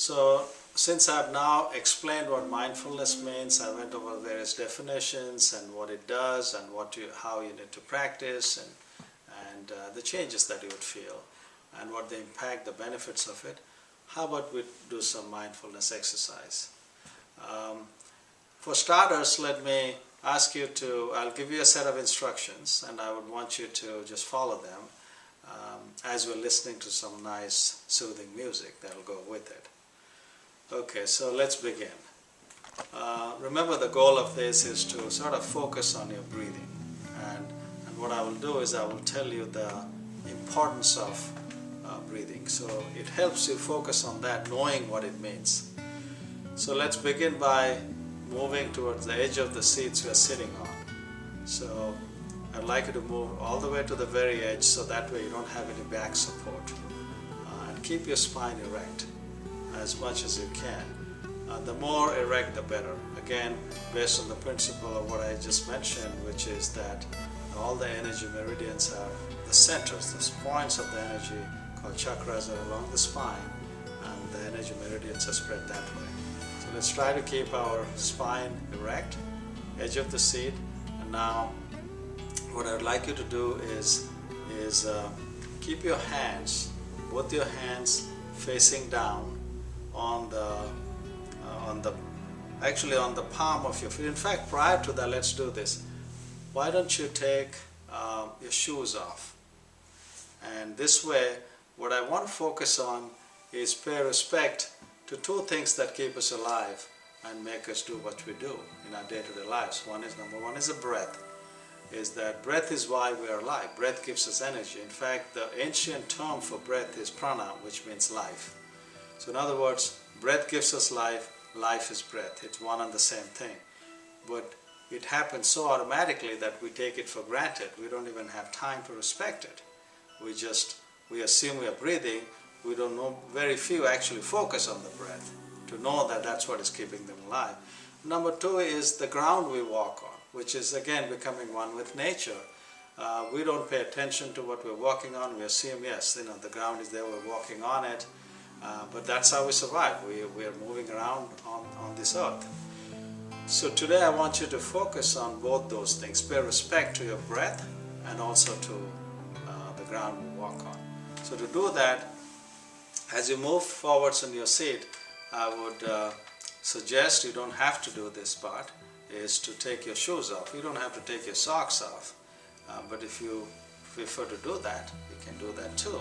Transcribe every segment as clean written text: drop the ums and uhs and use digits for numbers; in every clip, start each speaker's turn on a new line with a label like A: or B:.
A: So since I've now explained what mindfulness means, I went over various definitions and what it does and how you need to practice and the changes that you would feel and what the impact, the benefits of it. How about we do some mindfulness exercise? For starters, let me ask you I'll give you a set of instructions and I would want you to just follow them as we're listening to some nice soothing music that'll go with it. Okay, so let's begin. Remember, the goal of this is to sort of focus on your breathing, and what I will do is I will tell you the importance of breathing, so it helps you focus on that, knowing what it means. So let's begin by moving towards the edge of the seats we are sitting on. So I'd like you to move all the way to the very edge, so that way you don't have any back support, and keep your spine erect as much as you can. The more erect, the better. Again, based on the principle of what I just mentioned, which is that all the energy meridians are the centers, the points of the energy called chakras are along the spine, and the energy meridians are spread that way. So let's try to keep our spine erect, edge of the seat, and now what I'd like you to do is keep your hands, both your hands facing down on the palm of your feet. In fact, prior to that, let's do this. Why don't you take your shoes off? And this way, what I want to focus on is pay respect to two things that keep us alive and make us do what we do in our day-to-day lives. Number one is the breath. Breath is why we are alive. Breath gives us energy. In fact, the ancient term for breath is prana, which means life. So in other words, breath gives us life, life is breath. It's one and the same thing. But it happens so automatically that we take it for granted. We don't even have time to respect it. We assume we are breathing. We don't know, very few actually focus on the breath to know that that's what is keeping them alive. Number two is the ground we walk on, which is again becoming one with nature. We don't pay attention to what we're walking on. We assume, yes, the ground is there, we're walking on it. But that's how we survive. We are moving around on this earth. So today I want you to focus on both those things. Pay respect to your breath and also to the ground we walk on. So to do that, as you move forwards in your seat, I would suggest, you don't have to do this part, is to take your shoes off. You don't have to take your socks off. But if you prefer to do that, you can do that too.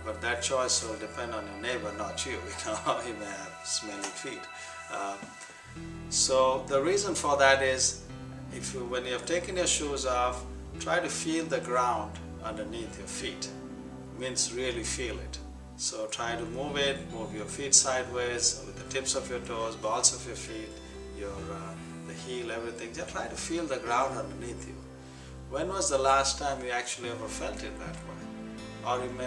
A: But that choice will depend on your neighbor, not you. He may have smelly feet. So the reason for that is, when you have taken your shoes off, try to feel the ground underneath your feet. It means really feel it. So try to move your feet sideways with the tips of your toes, balls of your feet, the heel, everything. Just try to feel the ground underneath you. When was the last time you actually ever felt it that way? Or you may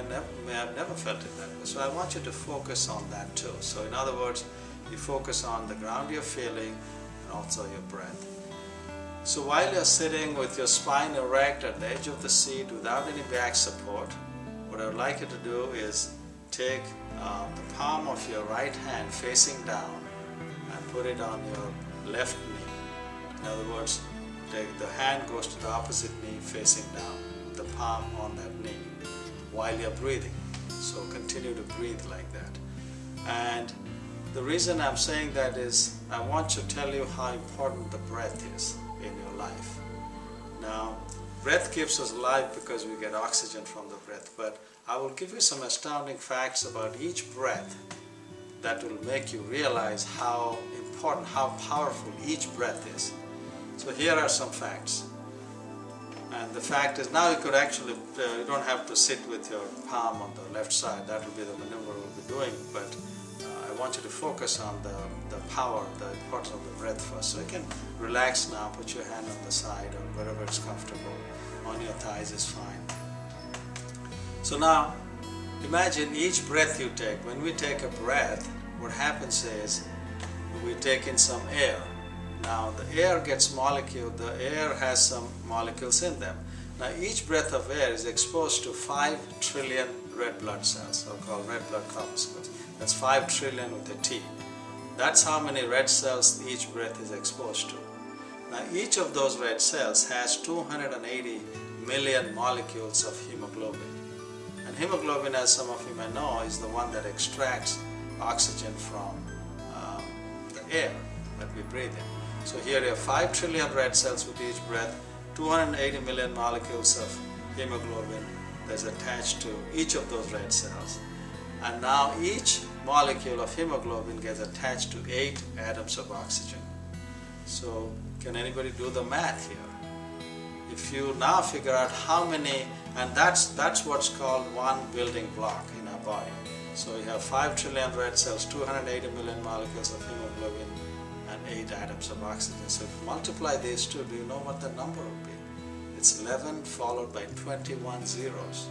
A: have never felt it that way. So I want you to focus on that too. So in other words, you focus on the ground you're feeling and also your breath. So while you're sitting with your spine erect at the edge of the seat without any back support, what I would like you to do is take the palm of your right hand facing down and put it on your left knee. In other words, the hand goes to the opposite knee facing down, the palm on that knee, while you're breathing. So continue to breathe like that. And the reason I'm saying that is I want to tell you how important the breath is in your life. Now, breath keeps us alive because we get oxygen from the breath, but I will give you some astounding facts about each breath that will make you realize how important, how powerful each breath is. So here are some facts. And the fact is, now you could actually, you don't have to sit with your palm on the left side. That will be the maneuver we'll be doing, but I want you to focus on the power, the importance of the breath first. So you can relax now, put your hand on the side or wherever it's comfortable. On your thighs is fine. So now, imagine each breath you take. When we take a breath, what happens is we take in some air. Now the air gets molecules, the air has some molecules in them. Now each breath of air is exposed to 5 trillion red blood cells, or called red blood corpuscles. That's 5 trillion with a T. That's how many red cells each breath is exposed to. Now each of those red cells has 280 million molecules of hemoglobin. And hemoglobin, as some of you may know, is the one that extracts oxygen from the air that we breathe in. So here you have 5 trillion red cells with each breath, 280 million molecules of hemoglobin that's attached to each of those red cells. And now each molecule of hemoglobin gets attached to 8 atoms of oxygen. So can anybody do the math here? If you now figure out how many, and that's what's called one building block in our body. So you have 5 trillion red cells, 280 million molecules of hemoglobin, and 8 atoms of oxygen. So if you multiply these two, do you know what the number would be? It's 11 followed by 21 zeros.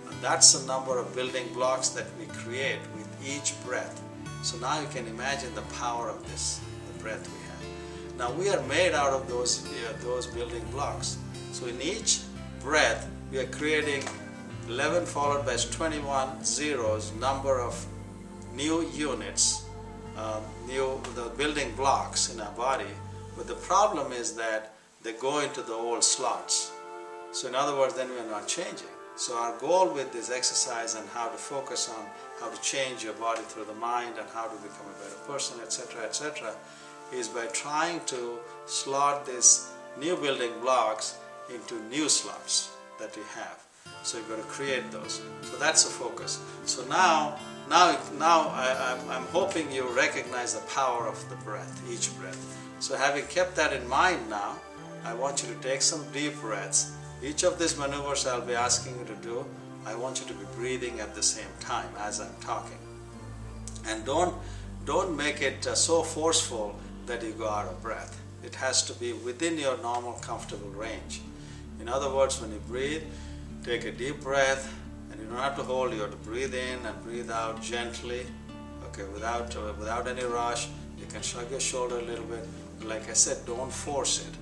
A: And that's the number of building blocks that we create with each breath. So now you can imagine the power of this, the breath we have. Now we are made out of those building blocks. So in each breath, we are creating 11 followed by 21 zeros, number of new units, the building blocks in our body. But the problem is that they go into the old slots. So in other words, then we are not changing. So our goal with this exercise and how to focus on how to change your body through the mind and how to become a better person, etc., is by trying to slot these new building blocks into new slots that you have. So you've got to create those. So that's the focus. So now I'm hoping you recognize the power of the breath, each breath. So having kept that in mind now, I want you to take some deep breaths. Each of these maneuvers I'll be asking you to do, I want you to be breathing at the same time as I'm talking. And don't make it so forceful that you go out of breath. It has to be within your normal comfortable range. In other words, when you breathe, take a deep breath, and you don't have to hold, you have to breathe in and breathe out gently, okay, without any rush. You can shrug your shoulder a little bit. Like I said, don't force it.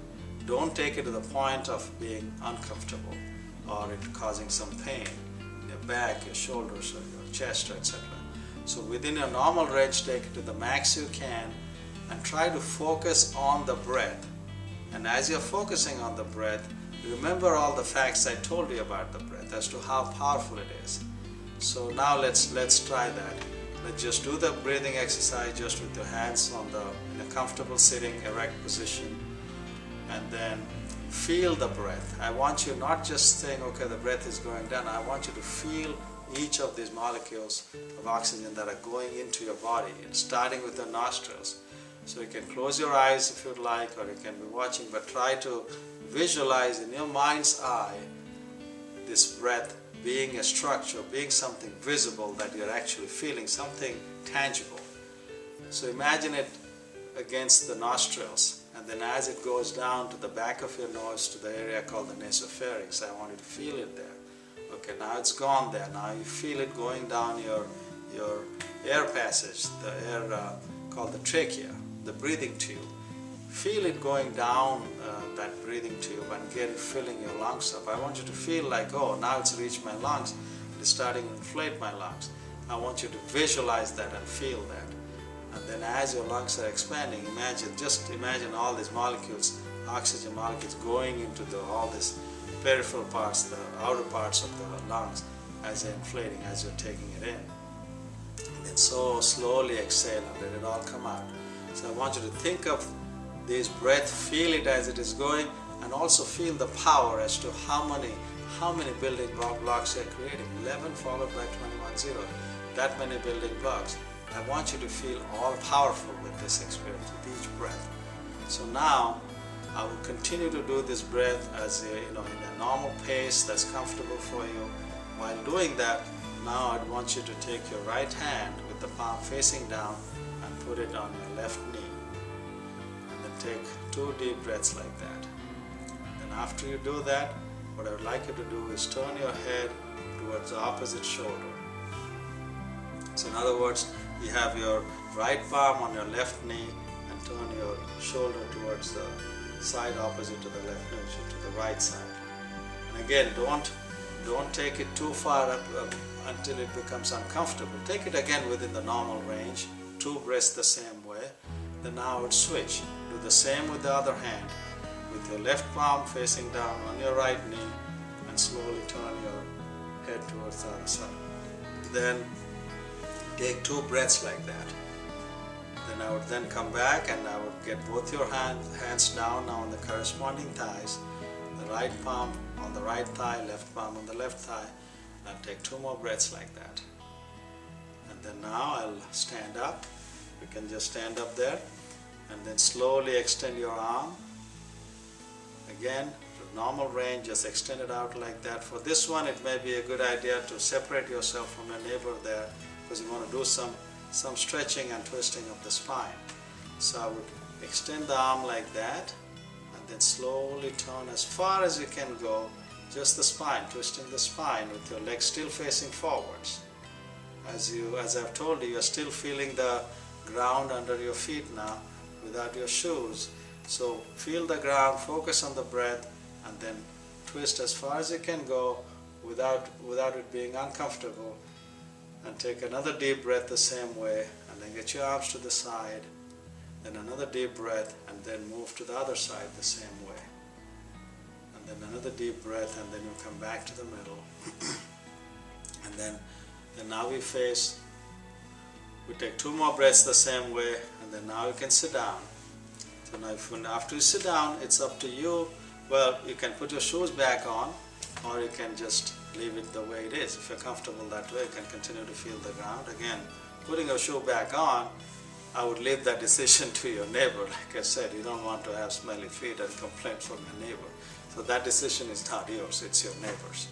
A: Don't take it to the point of being uncomfortable or it causing some pain in your back, your shoulders, or your chest, etc. So within your normal range, take it to the max you can and try to focus on the breath. And as you're focusing on the breath, remember all the facts I told you about the breath as to how powerful it is. So now let's try that. Let's just do the breathing exercise just with your hands in a comfortable sitting erect position, and then feel the breath. I want you not just saying, okay, the breath is going down. I want you to feel each of these molecules of oxygen that are going into your body, and starting with the nostrils. So you can close your eyes if you'd like, or you can be watching, but try to visualize in your mind's eye this breath being a structure, being something visible that you're actually feeling, something tangible. So imagine it against the nostrils, and then as it goes down to the back of your nose to the area called the nasopharynx, I want you to feel it there. Okay, now it's gone there. Now you feel it going down your air passage, the air called the trachea, the breathing tube. Feel it going down that breathing tube and get it filling your lungs up. I want you to feel like, oh, now it's reached my lungs. It's starting to inflate my lungs. I want you to visualize that and feel that. And then as your lungs are expanding, just imagine all these molecules, oxygen molecules going into all these peripheral parts, the outer parts of the lungs as they're inflating, as you're taking it in. And then so slowly exhale and let it all come out. So I want you to think of this breath, feel it as it is going, and also feel the power as to how many building blocks you're creating. 11 followed by 21 zeros. That many building blocks. I want you to feel all powerful with this experience, with each breath. So now I will continue to do this breath as in a normal pace that's comfortable for you. While doing that, now I'd want you to take your right hand with the palm facing down and put it on your left knee. And then take 2 deep breaths like that. Then after you do that, what I would like you to do is turn your head towards the opposite shoulder. So in other words, you have your right palm on your left knee and turn your shoulder towards the side opposite to the left knee, to the right side. And again, don't Don't take it too far up until it becomes uncomfortable. Take it again within the normal range, 2 breaths the same way. Then now I would switch. Do the same with the other hand, with your left palm facing down on your right knee, and slowly turn your head towards the other side. Then take 2 breaths like that. Then I would then come back and I would get both your hands down now on the corresponding thighs. The right palm on the right thigh, left palm on the left thigh. I'll take 2 more breaths like that. And then now I'll stand up. You can just stand up there and then slowly extend your arm. Again, the normal range, just extend it out like that. For this one, it may be a good idea to separate yourself from your neighbor there, because you want to do some stretching and twisting of the spine. So I would extend the arm like that and then slowly turn as far as you can go, just the spine, twisting the spine with your legs still facing forwards. As I've told you, you're still feeling the ground under your feet now without your shoes. So feel the ground, focus on the breath, and then twist as far as you can go without it being uncomfortable. And take another deep breath the same way, and then get your arms to the side, then another deep breath, and then move to the other side the same way. And then another deep breath, and then you come back to the middle. And then now we take 2 more breaths the same way, and then now you can sit down. So now after you sit down, it's up to you. Well, you can put your shoes back on, or you can just leave it the way it is. If you're comfortable that way, you can continue to feel the ground. Again, putting your shoe back on, I would leave that decision to your neighbor. Like I said, you don't want to have smelly feet and complaint from your neighbor. So that decision is not yours, it's your neighbor's.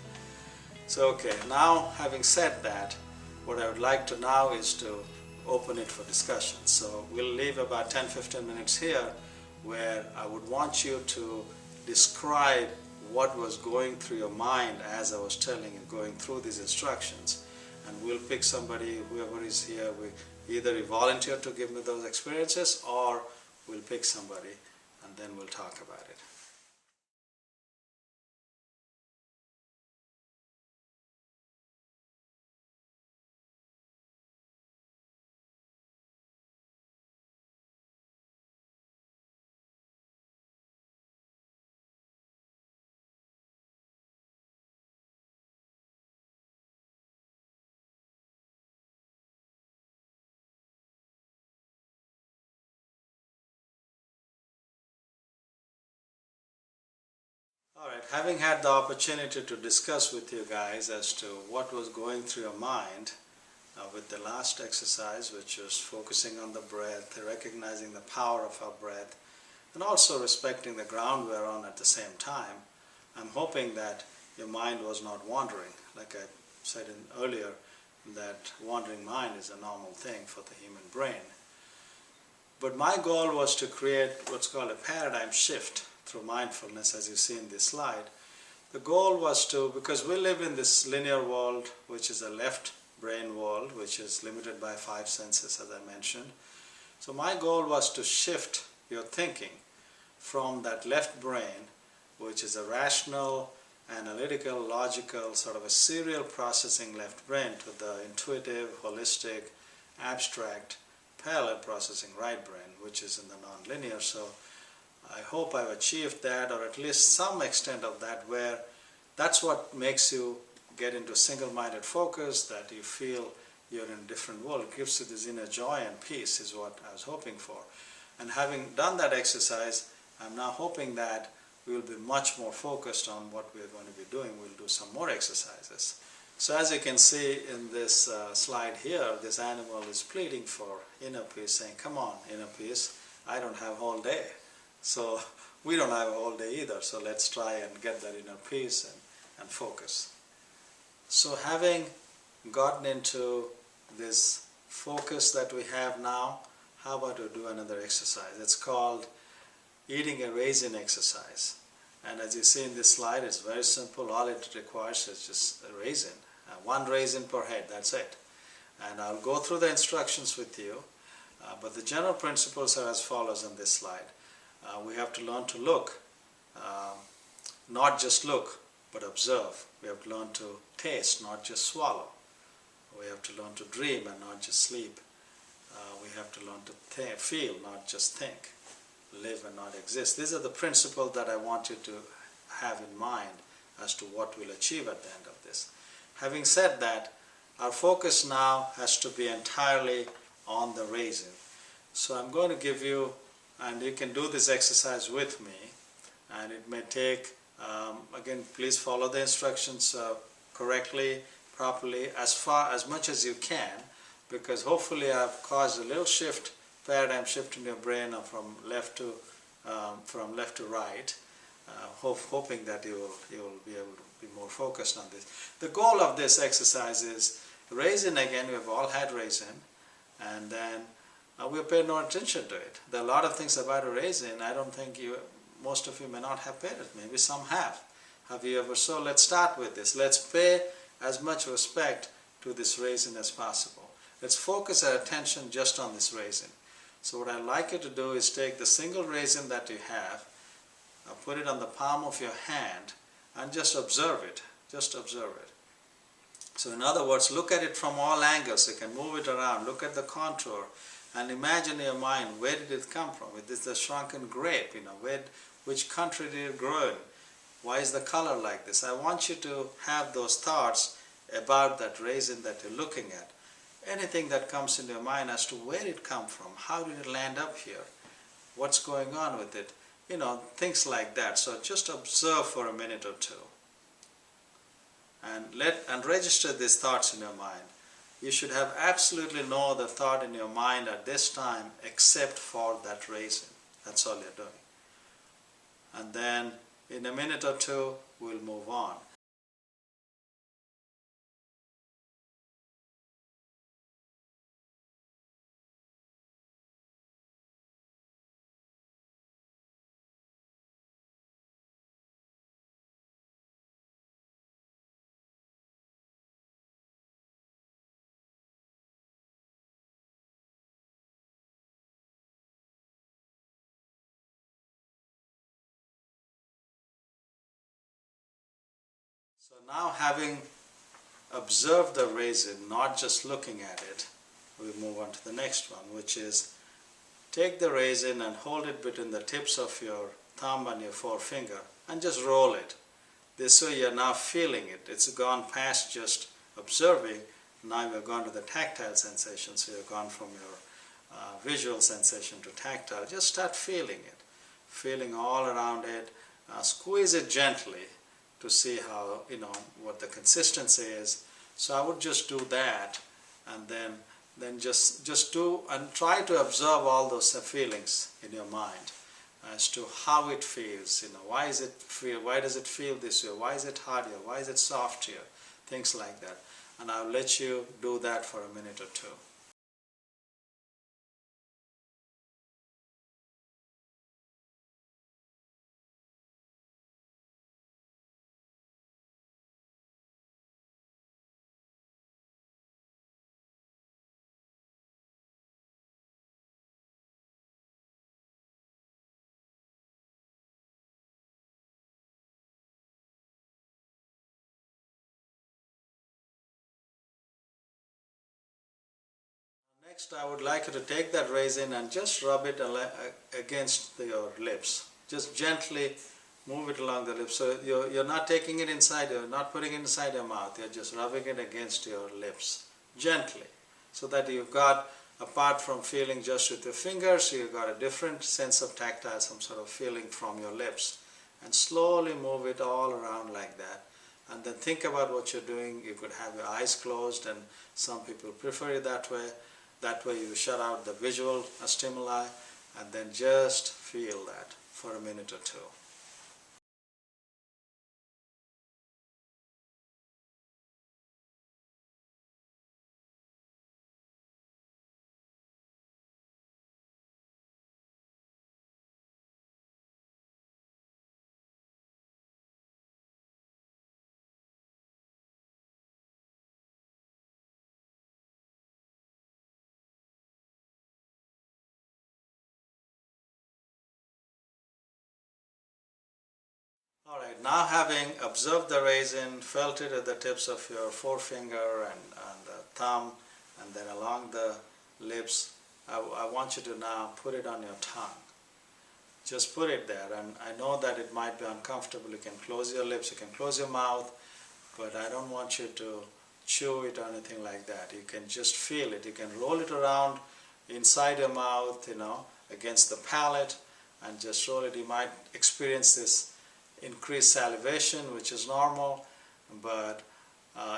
A: So okay, now having said that, what I would like to now is to open it for discussion. So we'll leave about 10-15 minutes here where I would want you to describe what was going through your mind as I was telling you, going through these instructions. And we'll pick somebody, whoever is here, either you volunteer to give me those experiences, or we'll pick somebody and then we'll talk about it. Alright, having had the opportunity to discuss with you guys as to what was going through your mind with the last exercise, which was focusing on the breath, recognizing the power of our breath, and also respecting the ground we're on at the same time, I'm hoping that your mind was not wandering. Like I said earlier, that wandering mind is a normal thing for the human brain. But my goal was to create what's called a paradigm shift through mindfulness, as you see in this slide. The goal was to, because we live in this linear world, which is a left brain world, which is limited by 5 senses, as I mentioned. So my goal was to shift your thinking from that left brain, which is a rational, analytical, logical, sort of a serial processing left brain, to the intuitive, holistic, abstract, parallel processing right brain, which is in the non-linear. So I hope I've achieved that, or at least some extent of that, where that's what makes you get into single-minded focus, that you feel you're in a different world. It gives you this inner joy and peace is what I was hoping for. And having done that exercise, I'm now hoping that we will be much more focused on what we're going to be doing. We'll do some more exercises. So as you can see in this slide here, this animal is pleading for inner peace, saying, come on, inner peace, I don't have a whole day. So we don't have a whole day either, so let's try and get that inner peace and focus. So having gotten into this focus that we have now, how about we do another exercise? It's called eating a raisin exercise. And as you see in this slide, it's very simple. All it requires is just a raisin. 1 raisin per head, that's it. And I'll go through the instructions with you, but the general principles are as follows on this slide. We have to learn to look, not just look, but observe. We have to learn to taste, not just swallow. We have to learn to dream and not just sleep. We have to learn to feel, not just think. Live and not exist. These are the principles that I want you to have in mind as to what we'll achieve at the end of this. Having said that, our focus now has to be entirely on the raising. So I'm going to give you, and you can do this exercise with me, and it may take, again, please follow the instructions correctly, properly, as much as you can, because hopefully I've caused a little shift, paradigm shift in your brain from left to right, hoping that you will be able to be more focused on this. The goal of this exercise is raising again. We've all had raising, and then we paid no attention to it. There are a lot of things about a raising I don't think most of you may not have paid it. Maybe some have. Have you ever? So let's start with this. Let's pay as much respect to this raising as possible. Let's focus our attention just on this raising. So what I'd like you to do is take the single raisin that you have, put it on the palm of your hand, and just observe it. Just observe it. So in other words, look at it from all angles. You can move it around. Look at the contour and imagine in your mind, where did it come from? Is this a shrunken grape? Which country did it grow in? Why is the color like this? I want you to have those thoughts about that raisin that you're looking at. Anything that comes into your mind as to where it come from, how did it land up here, what's going on with it, things like that. So just observe for a minute or two, and register these thoughts in your mind. You should have absolutely no other thought in your mind at this time except for that raisin. That's all you're doing. And then in a minute or two, we'll move on. So now, having observed the raisin, not just looking at it, we move on to the next one, which is take the raisin and hold it between the tips of your thumb and your forefinger and just roll it. This way you're now feeling it. It's gone past just observing. Now we've gone to the tactile sensation. So you've gone from your visual sensation to tactile. Just start feeling it. Feeling all around it. Squeeze it gently to see how, what the consistency is. So I would just do that, and then just do and try to observe all those feelings in your mind as to how it feels. Why does it feel this way? Why is it hard here? Why is it soft here? Things like that. And I'll let you do that for a minute or two. Next, I would like you to take that raisin and just rub it against your lips. Just gently move it along the lips. So you're not taking it inside, you're not putting it inside your mouth, you're just rubbing it against your lips, gently. So that you've got, apart from feeling just with your fingers, you've got a different sense of tactile, some sort of feeling from your lips. And slowly move it all around like that. And then think about what you're doing. You could have your eyes closed, and some people prefer it that way. That way you shut out the visual stimuli, and then just feel that for a minute or two. Alright, now having observed the raisin, felt it at the tips of your forefinger and the thumb, and then along the lips, I want you to now put it on your tongue. Just put it there, and I know that it might be uncomfortable. You can close your lips, you can close your mouth, but I don't want you to chew it or anything like that. You can just feel it. You can roll it around inside your mouth, against the palate, and just roll it. You might experience this increased salivation, which is normal, but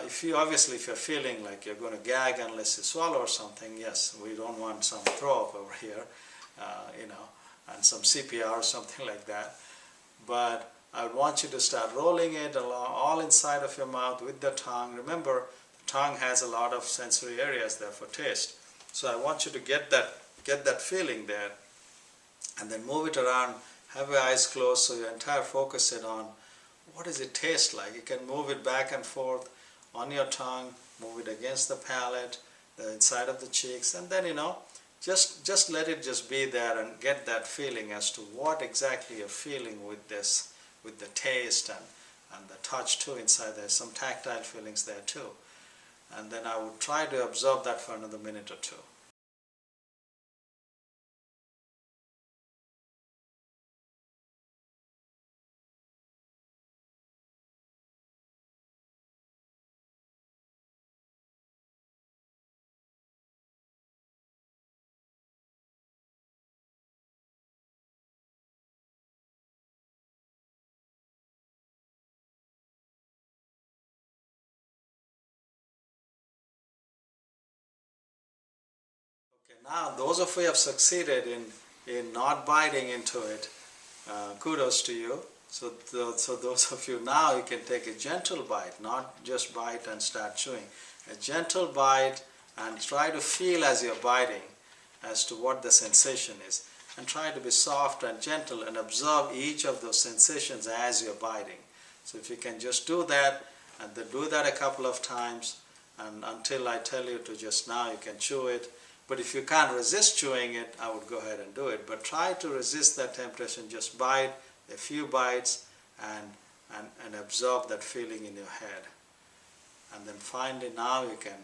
A: if you're feeling like you're going to gag unless you swallow or something, yes, we don't want some throw up over here, and some CPR or something like that. But I would want you to start rolling it along all inside of your mouth with the tongue. Remember, the tongue has a lot of sensory areas there for taste. So I want you to get that feeling there, and then move it around. Have your eyes closed so your entire focus is on what does it taste like. You can move it back and forth on your tongue, move it against the palate, the inside of the cheeks, and then just let it just be there and get that feeling as to what exactly you're feeling with this, with the taste and the touch too inside. There's some tactile feelings there too. And then I would try to absorb that for another minute or two. Okay, now those of you who have succeeded in not biting into it, kudos to you. So those of you now, you can take a gentle bite, not just bite and start chewing. A gentle bite, and try to feel as you're biting as to what the sensation is. And try to be soft and gentle and observe each of those sensations as you're biting. So if you can just do that, and then do that a couple of times, and until I tell you to just now, you can chew it. But if you can't resist chewing it, I would go ahead and do it. But try to resist that temptation. Just bite a few bites and absorb that feeling in your head. And then finally now you can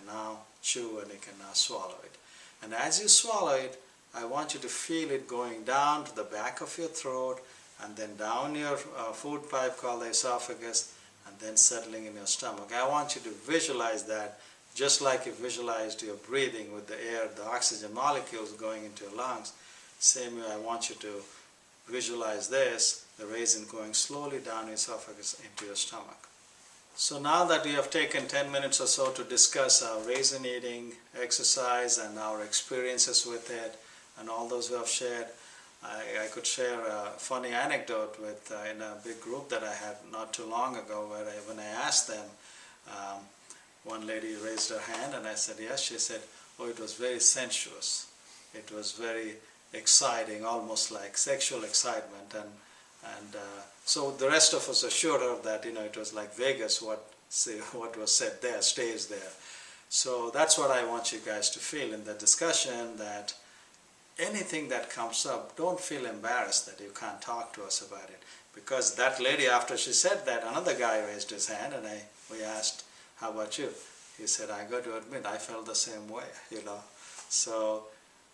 A: now chew and you can now swallow it. And as you swallow it, I want you to feel it going down to the back of your throat, and then down your food pipe called the esophagus, and then settling in your stomach. I want you to visualize that, just like you visualized your breathing with the air, the oxygen molecules going into your lungs. Same way I want you to visualize this, the raisin going slowly down your esophagus into your stomach. So now that we have taken 10 minutes or so to discuss our raisin eating exercise and our experiences with it and all those we have shared, I could share a funny anecdote with in a big group that I had not too long ago, where when I asked them, one lady raised her hand and I said yes. She said, oh, it was very sensuous. It was very exciting, almost like sexual excitement. And so the rest of us assured her that it was like Vegas, what was said there stays there. So that's what I want you guys to feel in the discussion, that anything that comes up, don't feel embarrassed that you can't talk to us about it. Because that lady, after she said that, another guy raised his hand and we asked, how about you? He said, I got to admit, I felt the same way, So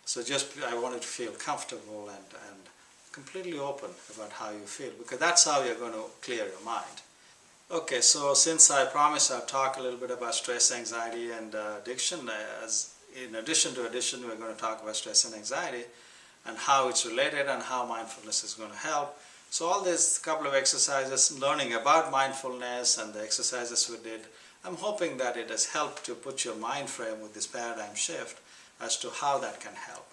A: just, I wanted to feel comfortable and completely open about how you feel, because that's how you're going to clear your mind. Okay, so since I promised I'll talk a little bit about stress, anxiety, and addiction, in addition to addiction, we're going to talk about stress and anxiety and how it's related and how mindfulness is going to help. So all these couple of exercises, learning about mindfulness and the exercises we did, I'm hoping that it has helped to put your mind frame with this paradigm shift as to how that can help.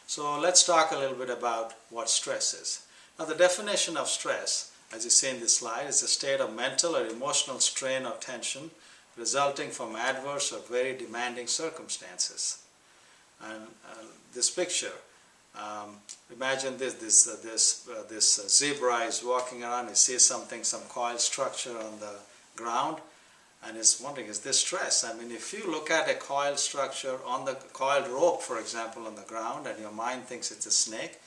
A: So let's talk a little bit about what stress is. Now the definition of stress, as you see in this slide, is a state of mental or emotional strain or tension resulting from adverse or very demanding circumstances. And this picture, imagine this zebra is walking around, he sees something, some coiled structure on the ground, and is wondering, is this stress? I mean, if you look at a coiled structure on the coiled rope, for example, on the ground, and your mind thinks it's a snake,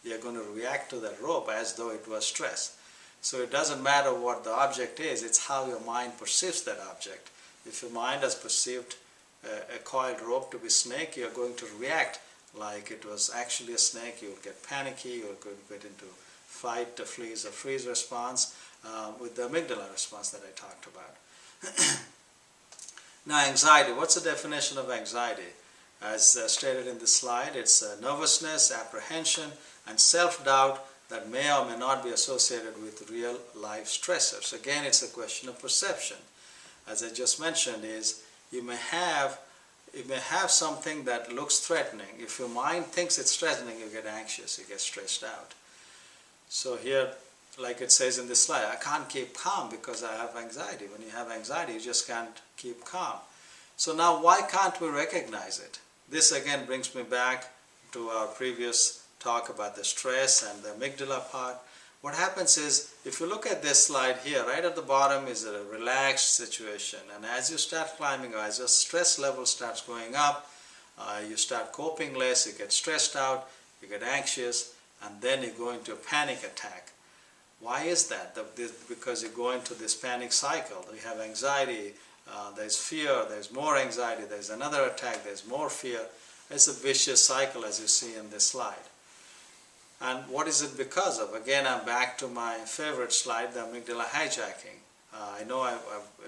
A: you're going to react to that rope as though it was stress. So it doesn't matter what the object is, it's how your mind perceives that object. If your mind has perceived a coiled rope to be snake, you're going to react like it was actually a snake. You'll get panicky, you'll get into fight, flees, or freeze response with the amygdala response that I talked about. Now anxiety, what's the definition of anxiety? As stated in the slide, it's nervousness, apprehension, and self-doubt that may or may not be associated with real life stressors. Again, it's a question of perception. As I just mentioned, is you may have something that looks threatening. If your mind thinks it's threatening, you get anxious, you get stressed out. So here, like it says in this slide, I can't keep calm because I have anxiety. When you have anxiety, you just can't keep calm. So now why can't we recognize it? This again brings me back to our previous talk about the stress and the amygdala part. What happens is, if you look at this slide here, right at the bottom is a relaxed situation, and as you start climbing, or as your stress level starts going up, you start coping less, you get stressed out, you get anxious, and then you go into a panic attack. Why is that? Because you go into this panic cycle. You have anxiety, there's fear, there's more anxiety, there's another attack, there's more fear. It's a vicious cycle, as you see in this slide. And what is it because of? Again, I'm back to my favorite slide, the amygdala hijacking. I know I've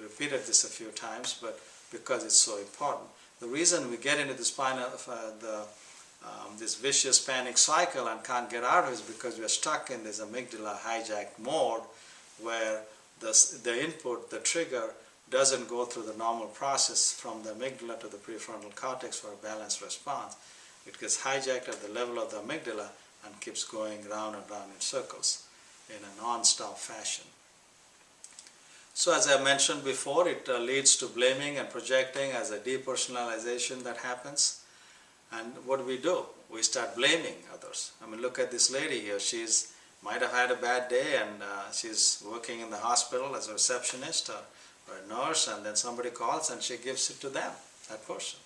A: repeated this a few times, but because it's so important. The reason we get into this this vicious panic cycle and can't get out of it is because we're stuck in this amygdala hijack mode, where the input, the trigger, doesn't go through the normal process from the amygdala to the prefrontal cortex for a balanced response. It gets hijacked at the level of the amygdala and keeps going round and round in circles in a non-stop fashion. So as I mentioned before, it leads to blaming and projecting as a depersonalization that happens. And what do? We start blaming others. I mean, look at this lady here. She's might have had a bad day, and she's working in the hospital as a receptionist or a nurse, and then somebody calls and she gives it to them, that person,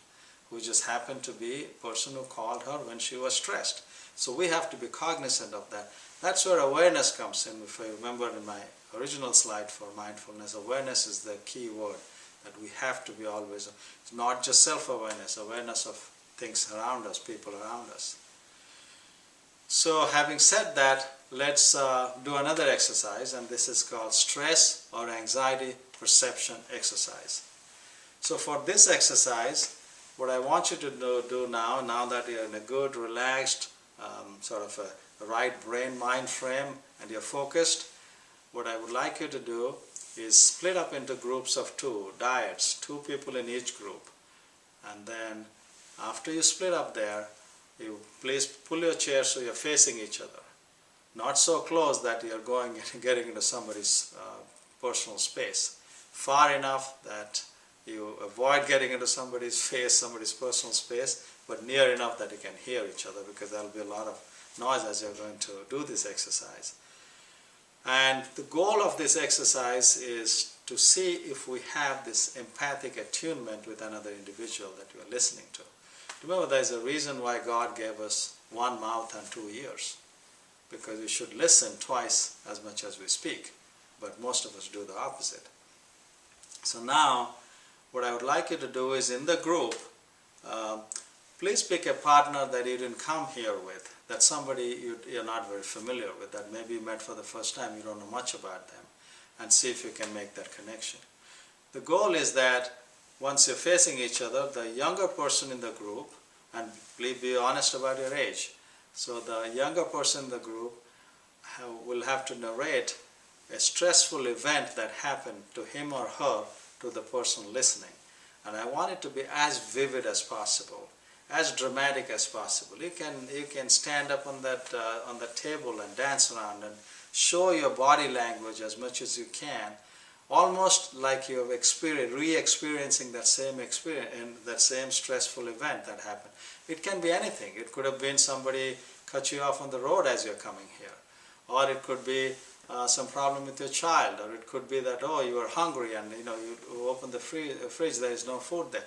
A: who just happened to be a person who called her when she was stressed. So we have to be cognizant of that. That's where awareness comes in. If I remember in my original slide for mindfulness, awareness is the key word, that we have to be always, it's not just self-awareness, awareness of things around us, people around us. So having said that, let's do another exercise, and this is called stress or anxiety perception exercise. So for this exercise, what I want you to do now that you're in a good, relaxed, sort of a right brain mind frame and you're focused, what I would like you to do is split up into groups of two, dyads, 2 people in each group. And then after you split up there, you please pull your chair so you're facing each other. Not so close that you're getting into somebody's personal space. Far enough that you avoid getting into somebody's face, somebody's personal space, but near enough that you can hear each other, because there will be a lot of noise as you're going to do this exercise. And the goal of this exercise is to see if we have this empathic attunement with another individual that you are listening to. Remember, there's a reason why God gave us 1 mouth and 2 ears, because we should listen twice as much as we speak, but most of us do the opposite. So now, what I would like you to do is, in the group, please pick a partner that you didn't come here with, that somebody you're not very familiar with, that maybe you met for the first time, you don't know much about them, and see if you can make that connection. The goal is that once you're facing each other, the younger person in the group, and please be honest about your age, so the younger person in the group will have to narrate a stressful event that happened to him or her to the person listening. And I want it to be as vivid as possible, as dramatic as possible. You can stand up on the table and dance around and show your body language as much as you can, almost like you've re-experiencing that same experience and that same stressful event that happened. It can be anything. It could have been somebody cut you off on the road as you're coming here, or it could be some problem with your child, or it could be that, oh, you are hungry and you open the fridge, there is no food there.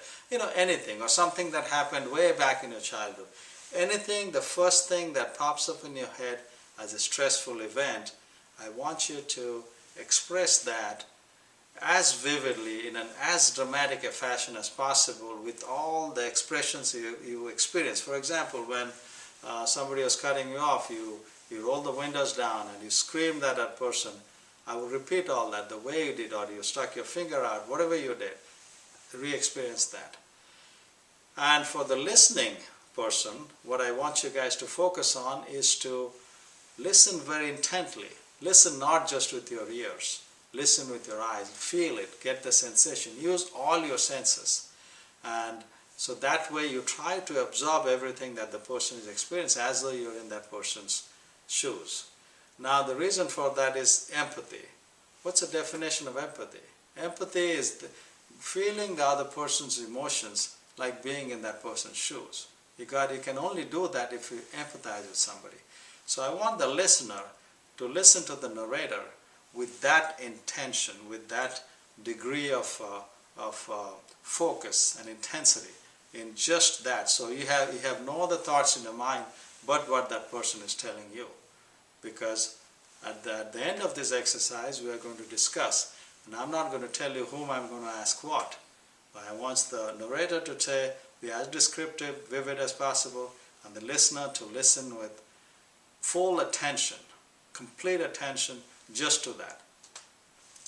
A: Anything, or something that happened way back in your childhood. Anything, the first thing that pops up in your head as a stressful event, I want you to express that as vividly, in an as dramatic a fashion as possible, with all the expressions you experience. For example, when somebody was cutting you off, you roll the windows down and you screamed at that person. I will repeat all that, the way you did, or you stuck your finger out, whatever you did, re-experience that. And for the listening person, what I want you guys to focus on is to listen very intently. Listen not just with your ears. Listen with your eyes. Feel it. Get the sensation. Use all your senses. And so that way you try to absorb everything that the person is experiencing as though you're in that person's shoes. Now the reason for that is empathy. What's the definition of empathy? Empathy is feeling the other person's emotions like being in that person's shoes. You can only do that if you empathize with somebody. So I want the listener to listen to the narrator with that intention, with that degree of focus and intensity in just that. So you have no other thoughts in your mind but what that person is telling you. Because at the end of this exercise we are going to discuss, and I'm not going to tell you whom I'm going to ask what. I want the narrator to be as descriptive, vivid as possible, and the listener to listen with full attention, complete attention just to that.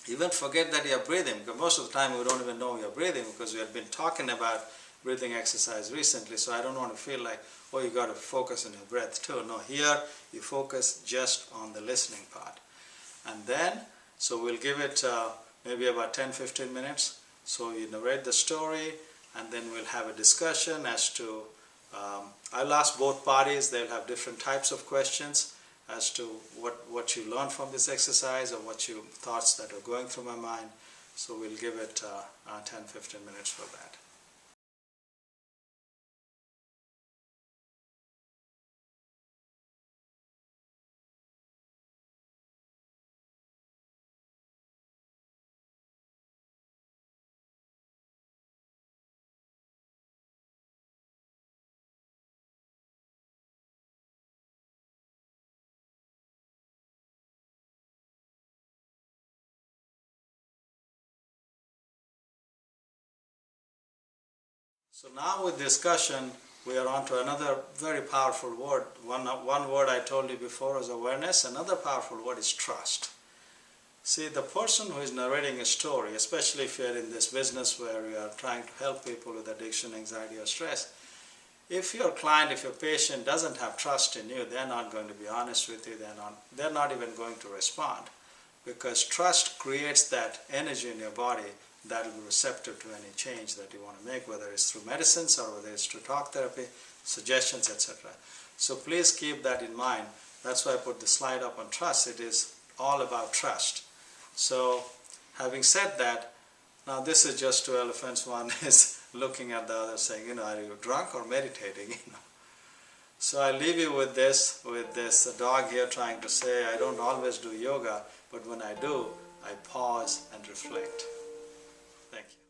A: Even forget that you're breathing, because most of the time we don't even know you're breathing because we have been talking about breathing exercise recently, so I don't want to feel like, oh, you got to focus on your breath too. No, here you focus just on the listening part. And then, so we'll give it maybe about 10-15 minutes. So you narrate the story, and then we'll have a discussion as to, I'll ask both parties, they'll have different types of questions as to what you learned from this exercise or thoughts that are going through my mind. So we'll give it 10-15 minutes for that. So now with discussion, we are on to another very powerful word. One word I told you before was awareness. Another powerful word is trust. See, the person who is narrating a story, especially if you're in this business where you are trying to help people with addiction, anxiety, or stress, if your client, if your patient doesn't have trust in you, they're not going to be honest with you, they're not even going to respond. Because trust creates that energy in your body that will be receptive to any change that you want to make, whether it's through medicines or whether it's through talk therapy, suggestions, etc. So please keep that in mind. That's why I put the slide up on trust. It is all about trust. So having said that, now this is just two elephants. One is looking at the other saying, are you drunk or meditating? So I leave you with this dog here trying to say, I don't always do yoga, but when I do, I pause and reflect. Thank you.